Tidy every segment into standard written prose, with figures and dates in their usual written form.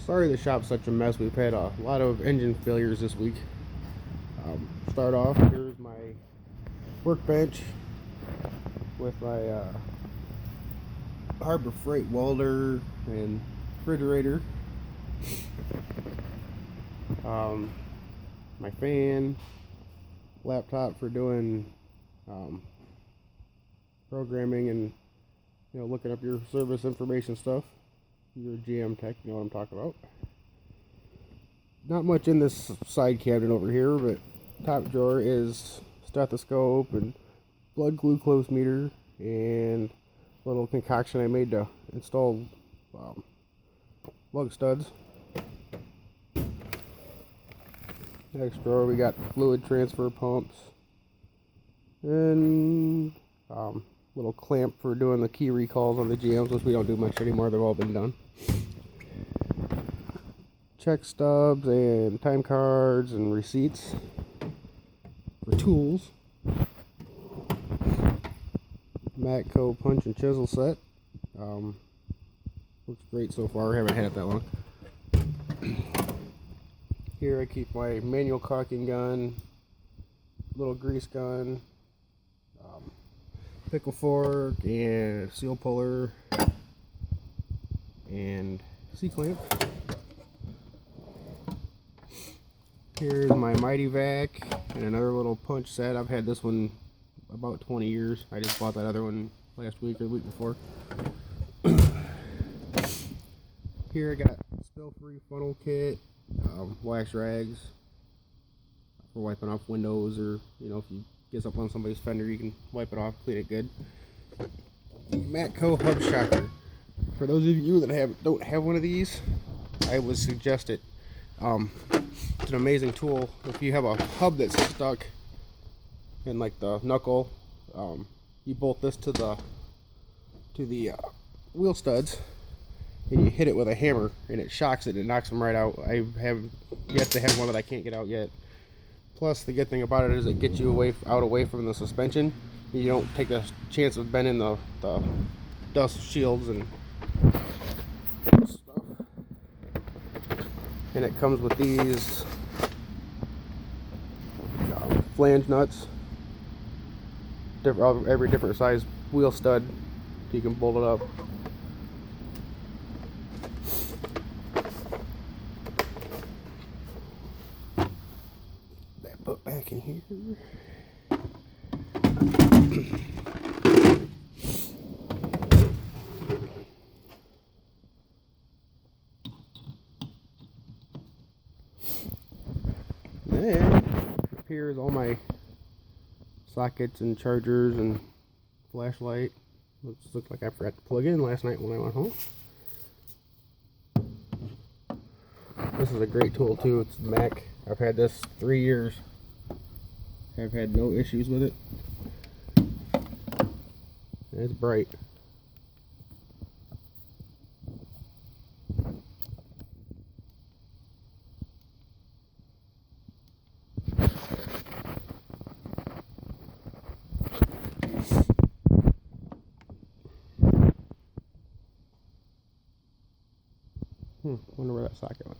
Sorry the shop's such a mess. We've had a lot of engine failures this week. Start off, here's my workbench with my Harbor Freight welder and refrigerator. My fan, laptop for doing programming and looking up your service information stuff. You're a GM tech, you know what I'm talking about. Not much in this side cabinet over here, but top drawer is stethoscope and blood glucose meter and a little concoction I made to install lug studs. Next drawer we got fluid transfer pumps and little clamp for doing the key recalls on the GMs, which we don't do much anymore. They've all been done. Check stubs and time cards and receipts for tools. Matco punch and chisel set. Looks great so far. I haven't had it that long. Here I keep my manual caulking gun, little grease gun, pickle fork and seal puller and C-clamp. Here's my Mighty Vac and another little punch set. I've had this one about 20 years. I just bought that other one last week or the week before. Here I got spill-free funnel kit, wax rags for wiping off windows, or if you get up on somebody's fender, you can wipe it off, clean it good. Matco hub shocker. For those of you that don't have one of these, I would suggest it. It's an amazing tool. If you have a hub that's stuck in like the knuckle, you bolt this to the wheel studs, and you hit it with a hammer, and it shocks it and knocks them right out. I have yet to have one that I can't get out yet. Plus, the good thing about it is it gets you away from the suspension. You don't take the chance of bending the dust shields and stuff. And it comes with these flange nuts, every different size wheel stud, so you can bolt it up. That put back in here. Then here's all my sockets and chargers and flashlight, which looks like I forgot to plug in last night when I went home. This is a great tool too. It's Mac. I've had this 3 years. I've had no issues with it. And it's bright. Wonder where that socket went.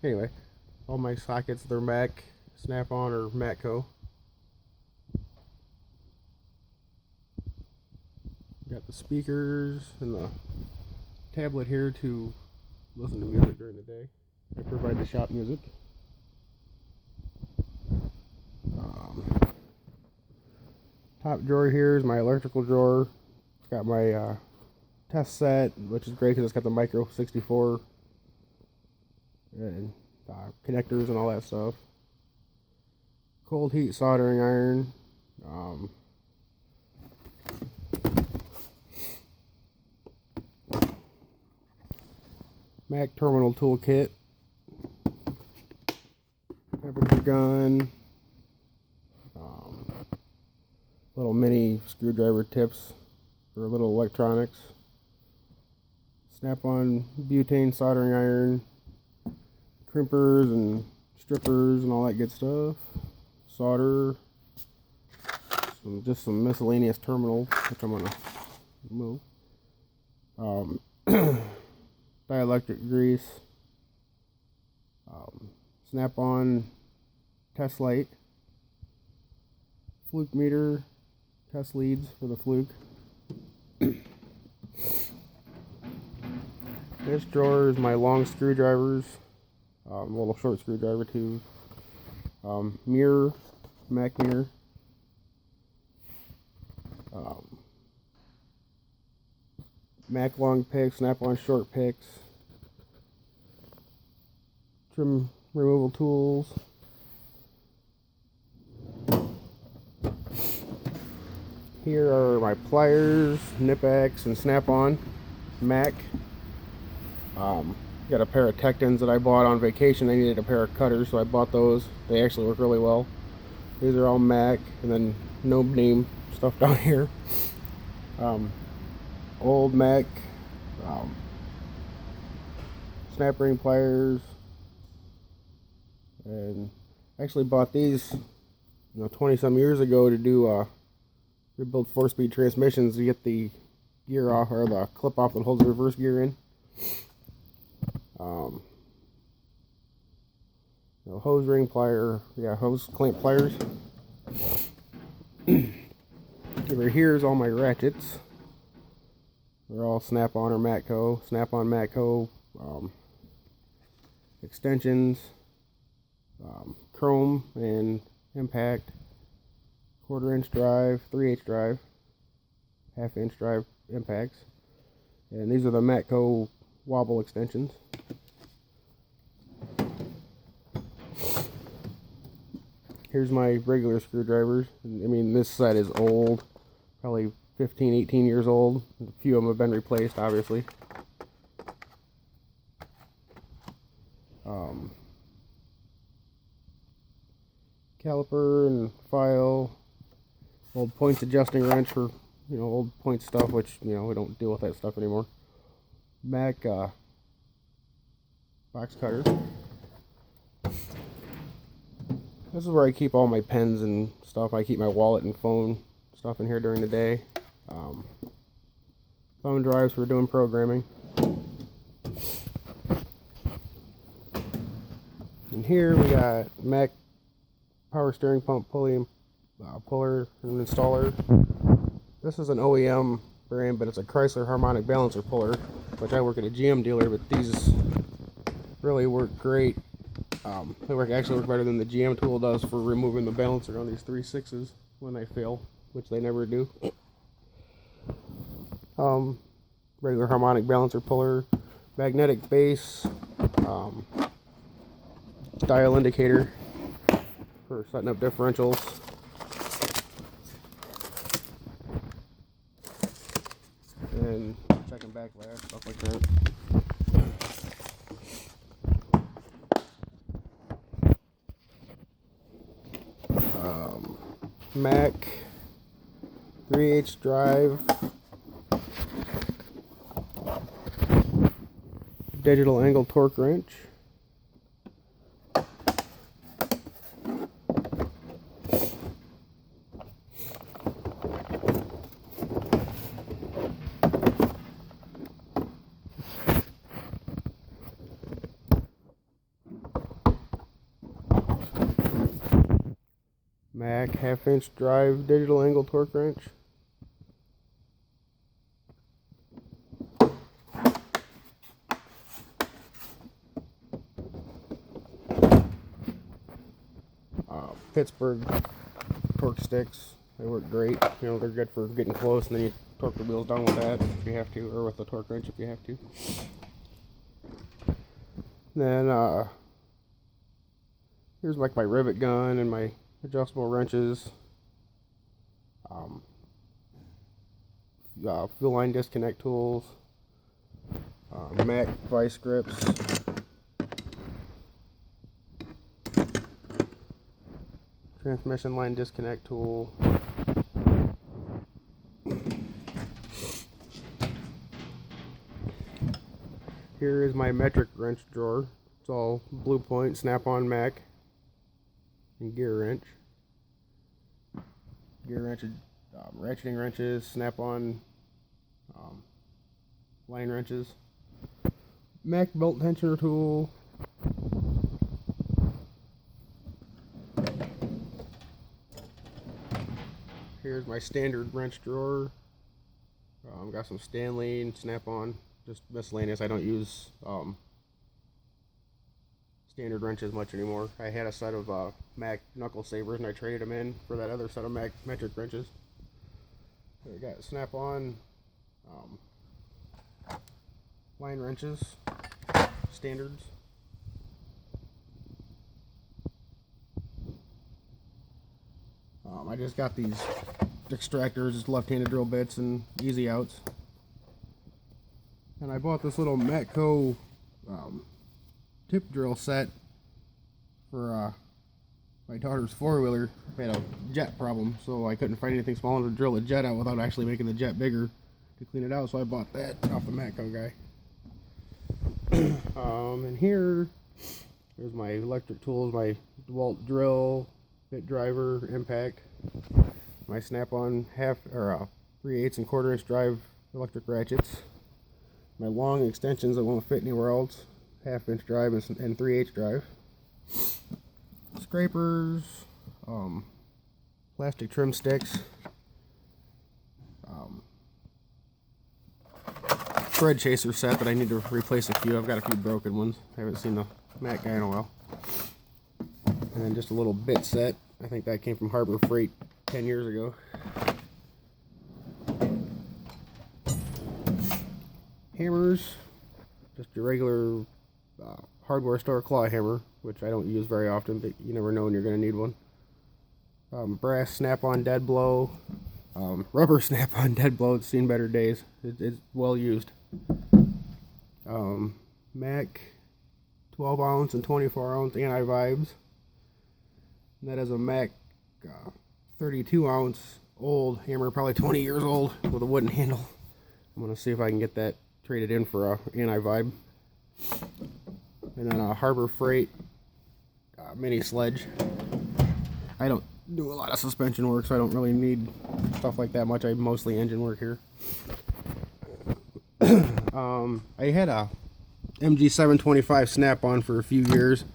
Anyway, all my sockets, they're Mac, Snap-on, or Matco. Got the speakers and the tablet here to listen to music during the day. I provide the shop music. Top drawer here is my electrical drawer. It's got my test set, which is great because it's got the micro 64 and connectors and all that stuff. Cold heat soldering iron. Mac terminal toolkit. Temperature gun. Little mini screwdriver tips for little electronics. Snap-on butane soldering iron. Crimpers and strippers and all that good stuff. Solder. Just some miscellaneous terminals, which I'm going to move. Dielectric grease. Snap-on test light, fluke meter, test leads for the fluke. This drawer is my long screwdrivers, a little short screwdriver too, mirror, Mac mirror, Mac long picks, Snap-on short picks, trim removal tools, here are my pliers, Nip-X, and Snap-on Mac. Got a pair of Tectons that I bought on vacation. I needed a pair of cutters, so I bought those. They actually work really well. These are all Mac, and then no name stuff down here. Old Mac snap ring pliers, and I actually bought these 20 some years ago to do rebuild 4-speed transmissions to get the gear off, or the clip off that holds the reverse gear in. Hose ring plier, hose clamp pliers. Over here is all my ratchets. They're all Snap-on or Matco. Snap-on Matco extensions, chrome and impact, 1/4-inch drive, 3/8 drive, 1/2-inch drive impacts, and these are the Matco wobble extensions. Here's my regular screwdrivers. I mean, this set is old, probably 15, 18 years old. A few of them have been replaced, obviously. Caliper and file, old points adjusting wrench for, old point stuff, which, we don't deal with that stuff anymore. Mac box cutter. This is where I keep all my pens and stuff. I keep my wallet and phone stuff in here during the day. Thumb drives for doing programming. And here we got Mac power steering pump pulley, puller and installer. This is an OEM brand, but it's a Chrysler harmonic balancer puller, which I work at a GM dealer, but these really work great. They actually work better than the GM tool does for removing the balancer on these 3.6s when they fail, which they never do. Regular harmonic balancer puller, magnetic base, dial indicator for setting up differentials, and checking backlash, stuff like that. Mac 3/8 drive, digital angle torque wrench, Mac 1/2-inch drive digital angle torque wrench, Pittsburgh torque sticks. They work great. They're good for getting close, and then you torque the wheels down with that if you have to, or with the torque wrench if you have to. Then here's like my rivet gun and my adjustable wrenches, fuel line disconnect tools, Mac vice grips, transmission line disconnect tool, here is my metric wrench drawer. It's all Blue Point, Snap-on Mac, and gear wrench. Gear wrenches, ratcheting wrenches, Snap-on line wrenches, Mac belt tensioner tool, my standard wrench drawer. Got some Stanley and Snap-on, just miscellaneous. I don't use standard wrenches much anymore. I had a set of Mac knuckle sabers and I traded them in for that other set of Mac metric wrenches. So we got Snap-on line wrenches, standards. I just got these extractors, left-handed drill bits, and easy outs. And I bought this little Matco tip drill set for my daughter's four-wheeler. Had a jet problem, so I couldn't find anything small enough to drill the jet out without actually making the jet bigger to clean it out. So I bought that off the Matco guy. And here's my electric tools: my DeWalt drill, bit driver, impact, my Snap-on 3/8 and 1/4 inch drive electric ratchets, my long extensions that won't fit anywhere else, 1/2 inch drive and 3/8 drive, scrapers, plastic trim sticks, thread chaser set that I need to replace a few. I've got a few broken ones. I haven't seen the Mac guy in a while. And then just a little bit set. I think that came from Harbor Freight 10 years ago. Hammers, just your regular hardware store claw hammer, which I don't use very often, but you never know when you're going to need one. Brass Snap-on dead blow, rubber Snap-on dead blow. It's seen better days. It's well used. Mac 12 ounce and 24 ounce anti-vibes. And that is a Mac 32 ounce old hammer, probably 20 years old, with a wooden handle. I'm going to see if I can get that traded in for a anti-vibe. And then a Harbor Freight mini sledge. I don't do a lot of suspension work, so I don't really need stuff like that much. I mostly engine work here. I had a MG725 Snap-on for a few years,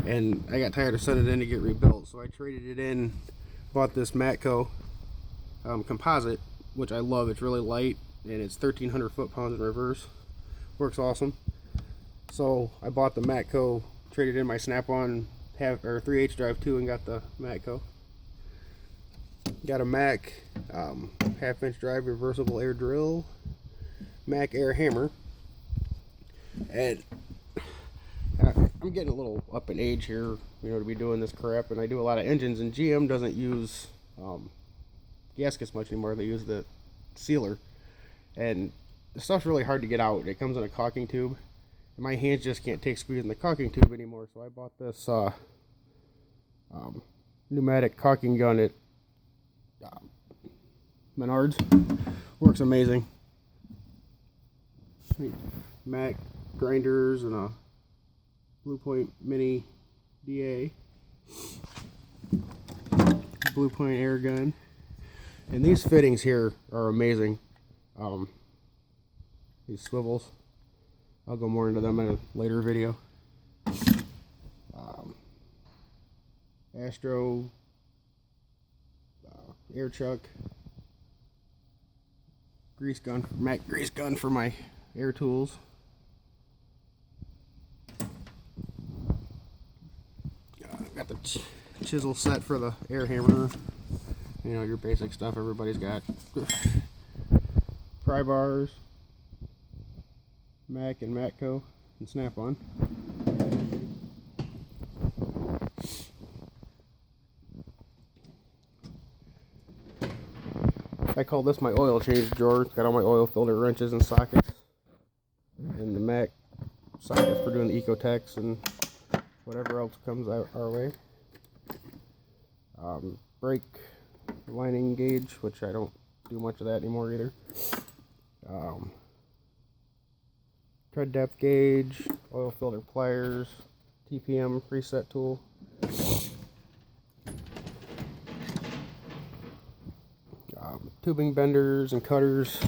and I got tired of sending it in to get rebuilt, so I traded it in, bought this Matco composite, which I love. It's really light, and it's 1,300 foot-pounds in reverse. Works awesome. So I bought the Matco, traded in my Snap-on 3/8 drive too, and got the Matco. Got a Mac 1/2 inch drive reversible air drill, Mac air hammer, and I'm getting a little up in age here, to be doing this crap, and I do a lot of engines, and GM doesn't use gaskets much anymore. They use the sealer, and the stuff's really hard to get out. It comes in a caulking tube, and my hands just can't take squeezing the caulking tube anymore, so I bought this pneumatic caulking gun at Menards. Works amazing. Mac grinders and a Blue Point Mini DA, Blue Point air gun, and these fittings here are amazing. These swivels, I'll go more into them in a later video. Astro air chuck, grease gun, Mac grease gun for my air tools. Got the chisel set for the air hammer. Your basic stuff everybody's got. Pry bars, Mac and Matco and Snap-on. I call this my oil change drawer. It's got all my oil filter wrenches and sockets, and the Mac sockets for doing the Ecotex and whatever else comes our way. Brake lining gauge, which I don't do much of that anymore either. Tread depth gauge, oil filter pliers, TPM reset tool. Tubing benders and cutters,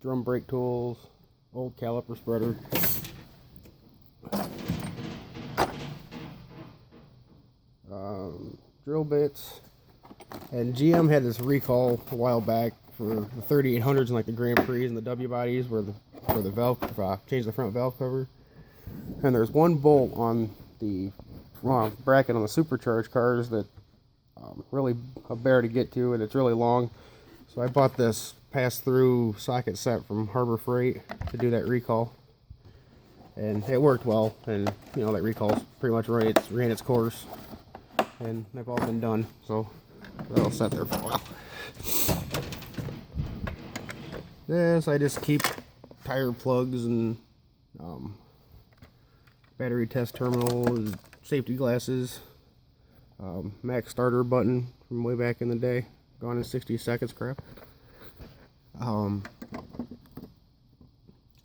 drum brake tools, old caliper spreader, drill bits. And GM had this recall a while back for the 3800s and like the Grand Prix and the W bodies where the valve changed the front valve cover. And there's one bolt on the bracket on the supercharged cars that really a bear to get to, and it's really long. So I bought this pass-through socket set from Harbor Freight to do that recall, and it worked well. And you know, that recall's pretty much ran its course, and they've all been done. So they'll set there for a while. This I just keep tire plugs and battery test terminal, safety glasses, max starter button from way back in the day, gone in 60 seconds crap.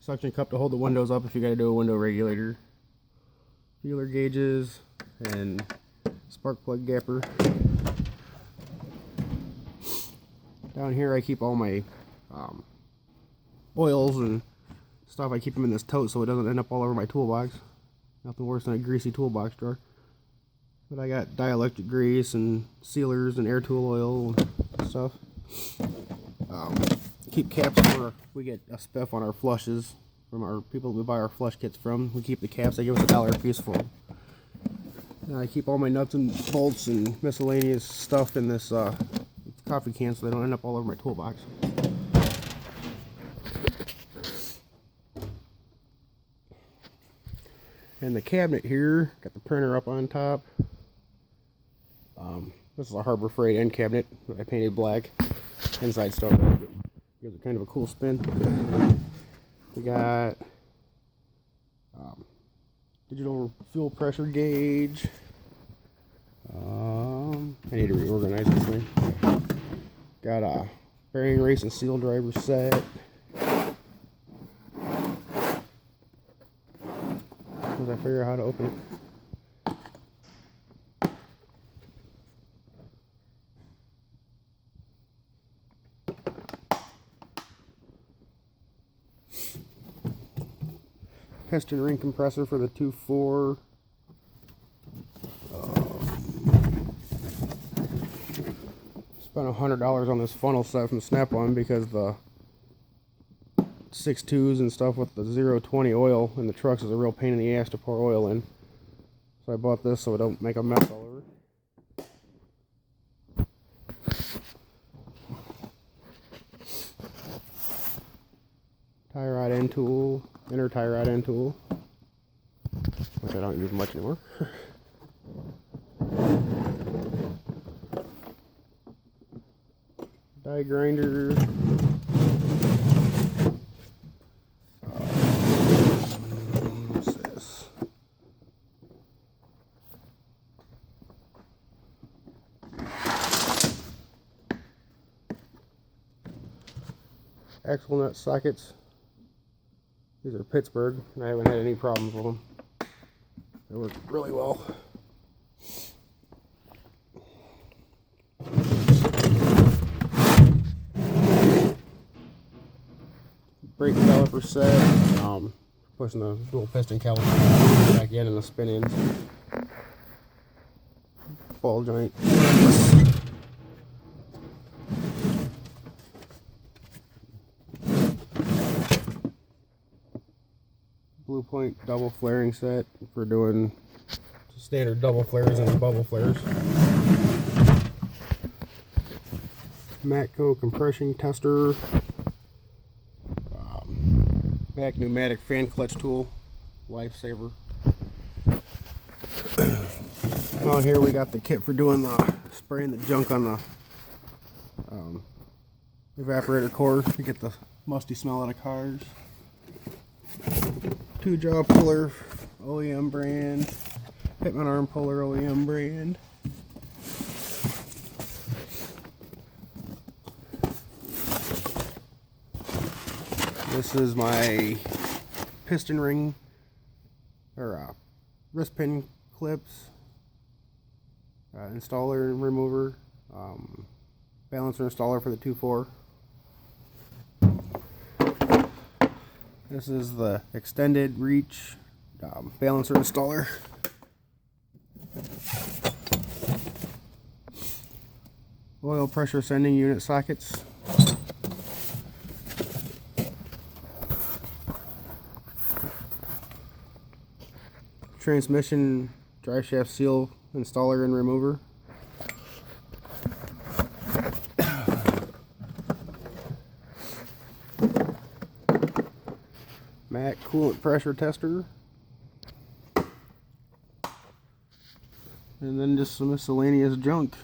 Suction cup to hold the windows up if you got to do a window regulator. Feeler gauges and spark plug gapper. Down here I keep all my oils and stuff. I keep them in this tote so it doesn't end up all over my toolbox. Nothing worse than a greasy toolbox drawer. But I got dielectric grease and sealers and air tool oil and stuff. Keep caps for, we get a spiff on our flushes from our people we buy our flush kits from. We keep the caps, they give us $1 a piece for them. And I keep all my nuts and bolts and miscellaneous stuff in this coffee can so they don't end up all over my toolbox. And the cabinet here, got the printer up on top. This is a Harbor Freight end cabinet that I painted black. Inside stuff gives it kind of a cool spin. We got digital fuel pressure gauge. I need to reorganize this thing. Got a bearing race and seal driver set. As I figure out how to open it. Piston ring compressor for the 2.4. Spent $100 on this funnel set from Snap-on because the 6.2s and stuff with the 0.20 oil in the trucks is a real pain in the ass to pour oil in. So I bought this so it don't make a mess all over. Tie rod end tool, inner tie rod end tool, which I don't use much anymore. Die grinder. What's this? Axle nut sockets. These are Pittsburgh, and I haven't had any problems with them. They work really well. Brake caliper set. Pushing the dual piston caliper back in and the spin ends. Ball joint. Blue Point double flaring set for doing standard double flares and bubble flares. Matco compression tester. Back pneumatic fan clutch tool, lifesaver. On here we got the kit for doing the spraying the junk on the evaporator core to get the musty smell out of cars. 2-jaw puller, OEM brand. Pitman arm puller, OEM brand. This is my piston ring or wrist pin clips, installer and remover, balancer installer for the 2.4. This is the extended reach balancer installer. Oil pressure sending unit sockets. Transmission dry shaft seal installer and remover. Mac coolant pressure tester. And then just some miscellaneous junk.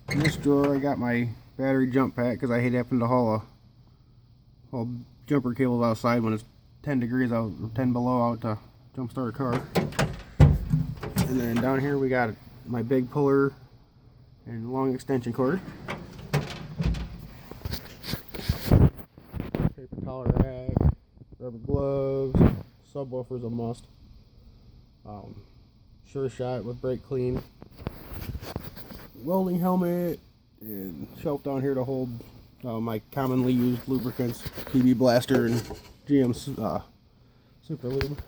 In this drawer I got my battery jump pack because I hate having to haul jumper cables outside when it's 10 degrees out or 10 below out to jump start a car. And then down here we got my big puller and long extension cord. Paper towel rack, rubber gloves, subwoofer's a must. Sure shot with brake clean. Welding helmet and shelf down here to hold my commonly used lubricants, PB Blaster and GM Super Lube.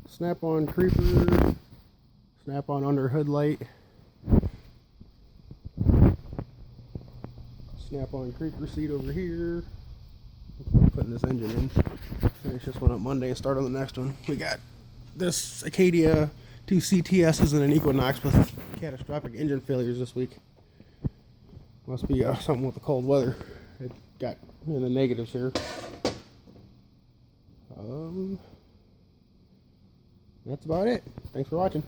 Snap-on creeper, snap-on under hood light, snap-on creeper seat over here. Putting this engine in. Finish this one up Monday and start on the next one. We got this Acadia, 2 CTSs and an Equinox with catastrophic engine failures this week. Must be something with the cold weather. It got in the negatives here. That's about it. Thanks for watching.